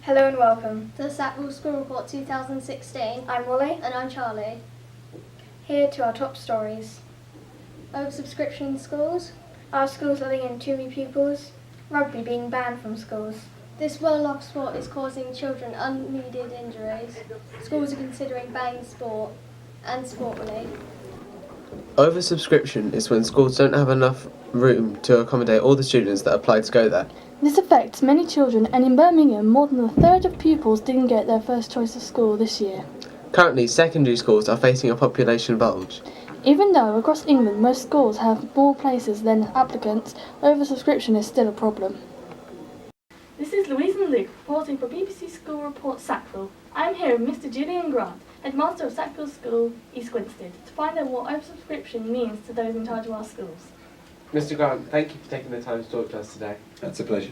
Hello and welcome to the Sackville School Report 2016. I'm Molly. And I'm Charlie. Here to our top stories. Oversubscription in schools. Our schools letting in too many pupils. Rugby being banned from schools. This well-loved sport is causing children unneeded injuries. Schools are considering banning sport and sport relief. Oversubscription is when schools don't have enough room to accommodate all the students that apply to go there. This affects many children, and in Birmingham, more than a third of pupils didn't get their first choice of school this year. Currently, secondary schools are facing a population bulge. Even though across England most schools have more places than applicants, oversubscription is still a problem. This is Louise and Luke reporting for BBC School Report Sackville. I am here with Mr Julian Grant, headmaster of Sackville School, East Grinstead, to find out what oversubscription means to those in charge of our schools. Mr Grant, thank you for taking the time to talk to us today. That's a pleasure.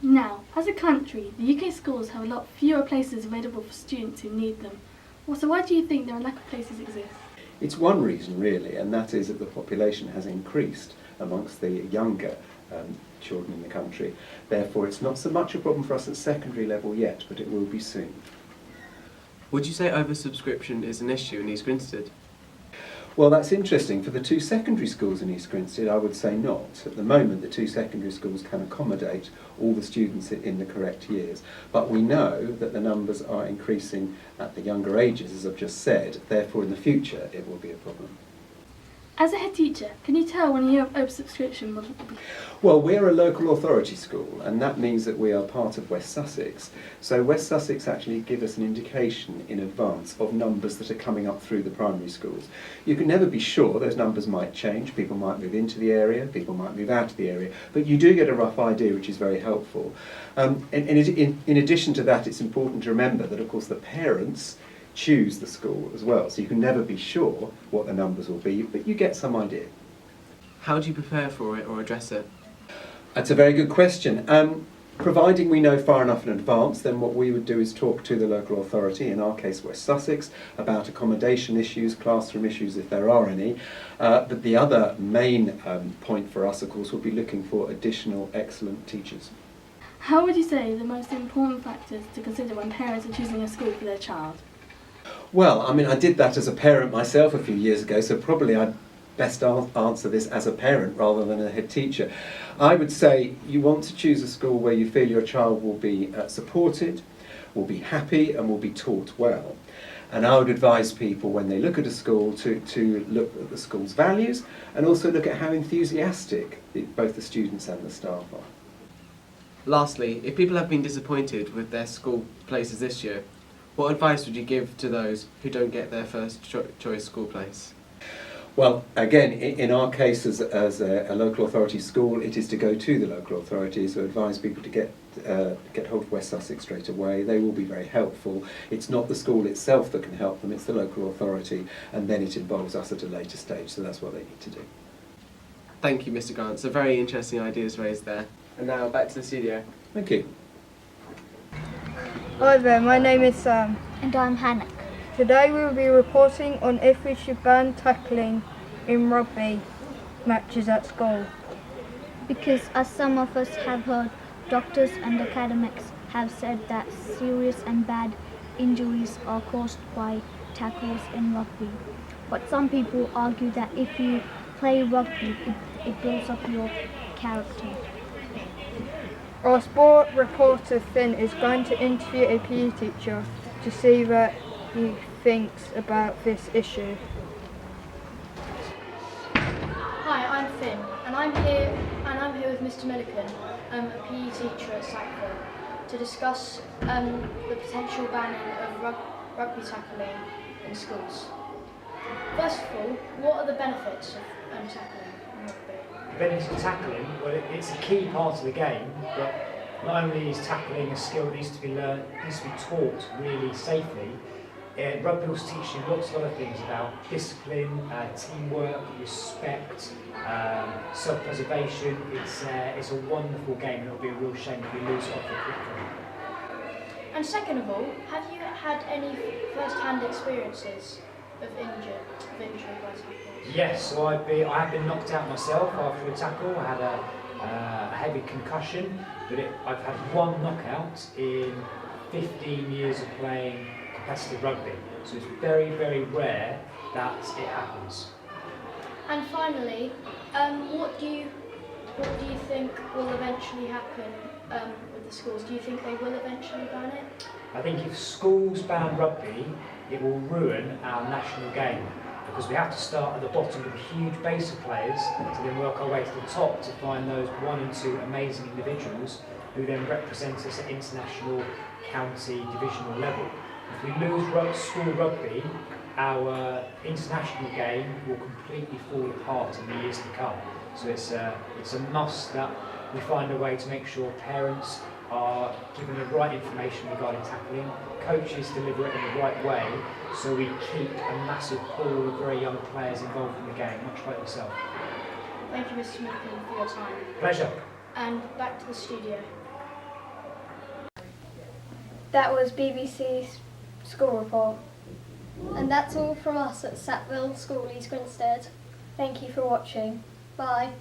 Now, as a country, the UK schools have a lot fewer places available for students who need them. So why do you think there are lack of places exist? It's one reason really, and that is that the population has increased amongst the younger children in the country. Therefore, it's not so much a problem for us at secondary level yet, but it will be soon. Would you say oversubscription is an issue in East Grinstead? Well, that's interesting. For the two secondary schools in East Grinstead, I would say not. At the moment, the two secondary schools can accommodate all the students in the correct years. But we know that the numbers are increasing at the younger ages, as I've just said. Therefore, in the future, it will be a problem. As a head teacher, can you tell when you have oversubscription? Well, we're a local authority school, and that means that we are part of West Sussex. So West Sussex actually give us an indication in advance of numbers that are coming up through the primary schools. You can never be sure, those numbers might change, people might move into the area, people might move out of the area, but you do get a rough idea, which is very helpful. In addition to that, it's important to remember that, of course, the parents choose the school as well, so you can never be sure what the numbers will be, but you get some idea. How do you prepare for it or address it? That's a very good question. Providing we know far enough in advance, then what we would do is talk to the local authority, in our case West Sussex, about accommodation issues, classroom issues if there are any. But the other main point for us, of course, would be looking for additional excellent teachers. How would you say the most important factors to consider when parents are choosing a school for their child? Well, I mean, I did that as a parent myself a few years ago, so probably I'd best answer this as a parent rather than a head teacher. I would say you want to choose a school where you feel your child will be supported, will be happy and will be taught well. And I would advise people when they look at a school to look at the school's values and also look at how enthusiastic both the students and the staff are. Lastly, if people have been disappointed with their school places this year, what advice would you give to those who don't get their first choice school place? Well, again, in our case as a local authority school, it is to go to the local authority, so advise people to get hold of West Sussex straight away. They will be very helpful. It's not the school itself that can help them, it's the local authority, and then it involves us at a later stage, so that's what they need to do. Thank you, Mr Grant. So very interesting ideas raised there. And now back to the studio. Thank you. Hi there, my name is Sam. And I'm Hannah. Today we will be reporting on if we should ban tackling in rugby matches at school. Because as some of us have heard, doctors and academics have said that serious and bad injuries are caused by tackles in rugby. But some people argue that if you play rugby, it builds up your character. Our sport reporter Finn is going to interview a PE teacher to see what he thinks about this issue. Hi, I'm Finn, and I'm here with Mr. Milliken, a PE teacher at Sackville, to discuss the potential banning of rugby tackling in schools. First of all, what are the benefits of tackling in rugby? The benefits of tackling, well, it's a key part of the game, but not only is tackling a skill that needs to be learned, it needs to be taught really safely. Rugby will teach you lots of other things about discipline, teamwork, respect, self-preservation. It's a wonderful game, and it'll be a real shame if we lose it off the quickly. And second of all, have you had any first-hand experiences of injury by tackles? Yes, so I have been knocked out myself after a tackle. I had a heavy concussion, but I've had one knockout in 15 years of playing competitive rugby. So it's very, very rare that it happens. And finally, what do you think will eventually happen with the schools? Do you think they will eventually ban it? I think if schools ban rugby, it will ruin our national game, because we have to start at the bottom with a huge base of players to then work our way to the top to find those 1 and 2 amazing individuals who then represent us at international, county, divisional level. If we lose school rugby, our international game will completely fall apart in the years to come. So it's a must that we find a way to make sure parents are given the right information regarding tackling, coaches deliver it in the right way, so we keep a massive pool of very young players involved in the game, much like yourself. Thank you, Mr. Milliken, for your time. Pleasure. And back to the studio. That was BBC's school report. And that's all from us at Sackville School, East Grinstead. Thank you for watching. Bye.